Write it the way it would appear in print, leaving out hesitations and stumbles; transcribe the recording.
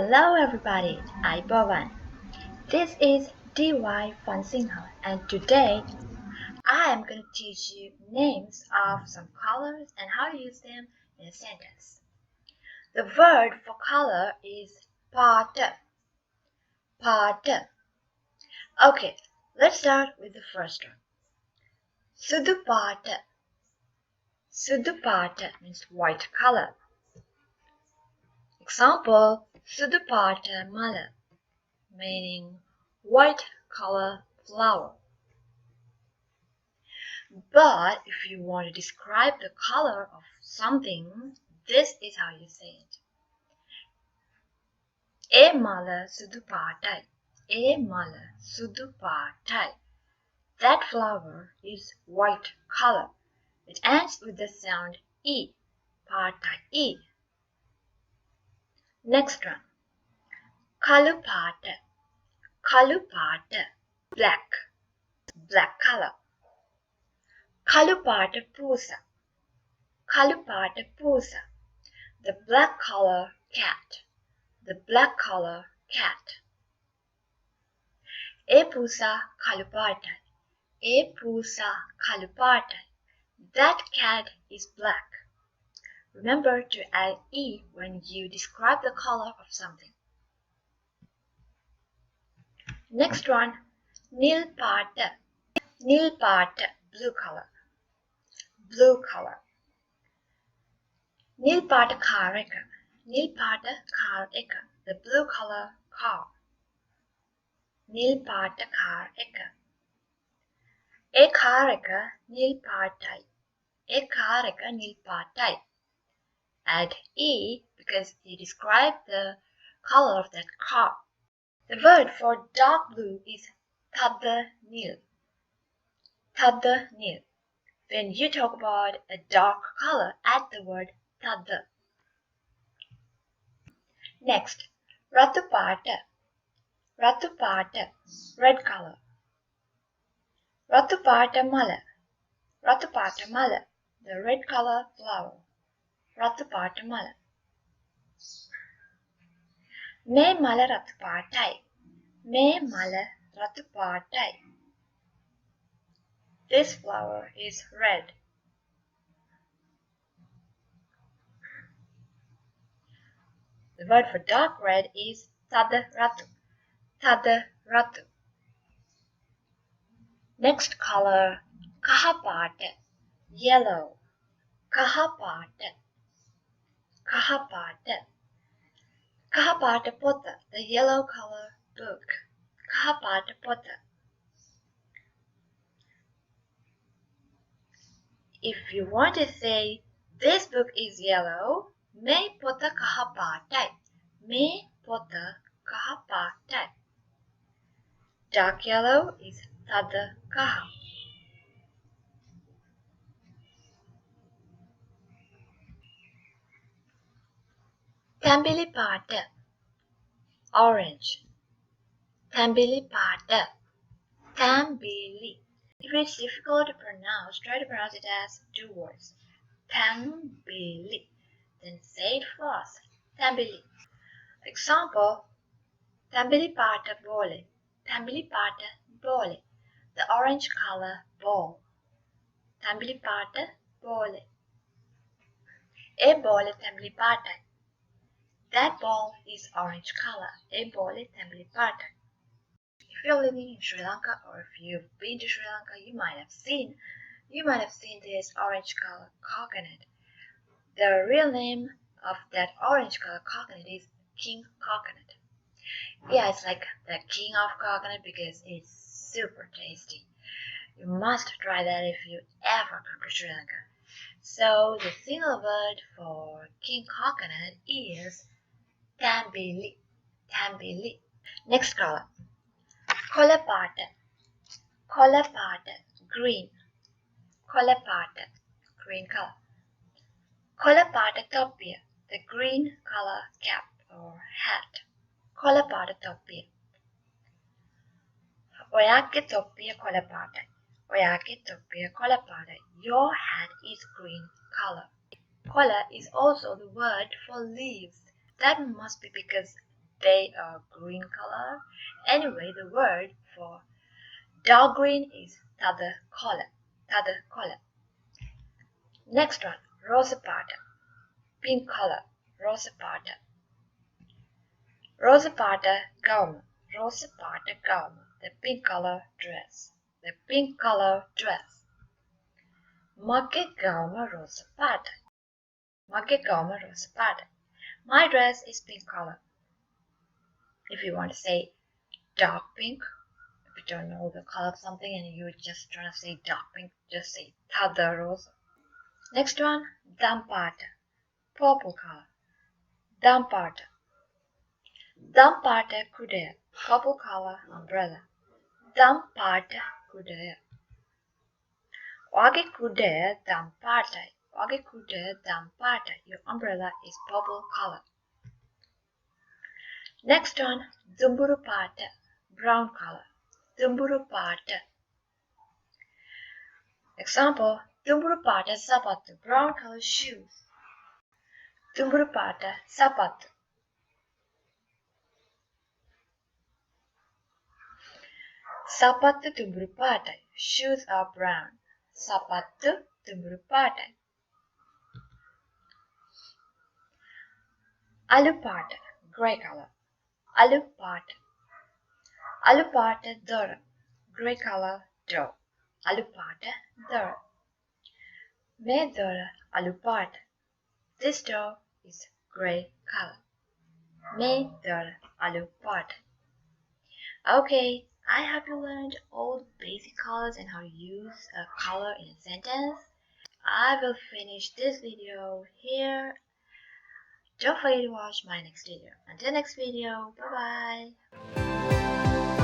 Hello everybody, I'm This is DY from Sinhala and today I am going to teach you names of some colors and how to use them in a sentence. The word for color is pada. Pada. Okay, let's start with the first one. Sudupata. Sudupata means white color. Example, Sudupata mala, meaning white color flower. But if you want to describe the color of something, this is how you say it. E mala sudupatai. E mala sudupatai. That flower is white color. It ends with the sound E. Patai E. Next one. Kalupata. Kalupata. Black. Black color. Kalupata pusa. Kalupata pusa. The black color cat. The black color cat. E pusa kalupata. E pusa kalupata. That cat is black. Remember to add E when you describe the color of something. Next one, nilpata. Nilpata, blue color. Blue color. Nilpata kareka. Nilpata kareka, the blue color car. Nilpata kareka. Ekareka nilpatai. Ekareka nilpatai. Add E because you describe the color of that car. The word for dark blue is tada nil. Tada nil. When you talk about a dark color, add the word tada. Next, ratupata. Ratupata, red color. Ratupata mala. Ratupata mala, the red color flower. Ratupata mala. Me mala ratupatai. Me mala ratupatai. This flower is red. The word for dark red is tadaratu. Tadaratu. Next color, kahapata. Yellow. Kahapata. Kahapata. Kahapata pota, the yellow color book. Kahapata pota. If you want to say this book is yellow, me pota kahapatai. Me pota kahapatai. Dark yellow is tada kaha. Tambilipata, orange. Tambilipata. Tambili. If it's difficult to pronounce, try to pronounce it as two words. Tambili. Then say it fast. Tambili. Example, Tambilipata bole. Tambilipata bole. The orange color ball. Tambilipata bole. E bole tambilipata. That ball is orange color. E bole tambilipata. If you're living in Sri Lanka or if you've been to Sri Lanka, you might have seen this orange color coconut. The real name of that orange color coconut is king coconut. Yeah, it's like the king of coconut because it's super tasty. You must try that if you ever come to Sri Lanka. So the single word for king coconut is tambili. Tambili. Next color. Kolapata. Kolapata. Green. Kolapata. Green color. Kolapata topia. The green color cap or hat. Kolapata topia. Oyake topia kolapata. Oyake topia kolapata. Your hat is green color. Kola is also the word for leaves. That must be because they are green color. Anyway, the word for dark green is tada color. Tada color. Next one, rosa pata, pink color, rosa pata. Rosa pata gown, rosa pata gown, the pink color dress, the pink color dress. Magge gama rosa pata, magge gama rosa pata. My dress is pink color. If you want to say dark pink, if you don't know the color of something and you're just trying to say dark pink, just say tada rosa. Next one, dampata, purple color, dampata. Dampata kude, purple color umbrella. Dampata kude. Wage kude dampata. Wage kude dampata. Your umbrella is purple color. Next one, dumburupata, brown color. Dumburupata. Example, dumburupata sapatu, brown color shoes. Dumburupata sapatu. Sapatu dumburupata. Shoes are brown. Sapatu dumburupata. Alupata, gray color. Alupata. Alupata door, gray color door. Alupata door. Me door alupata. This door is gray color. Me door alupata. Okay, I hope you learned all the basic colors and how to use a color in a sentence. I will finish this video here. Don't forget to watch my next video. Until next video, bye bye.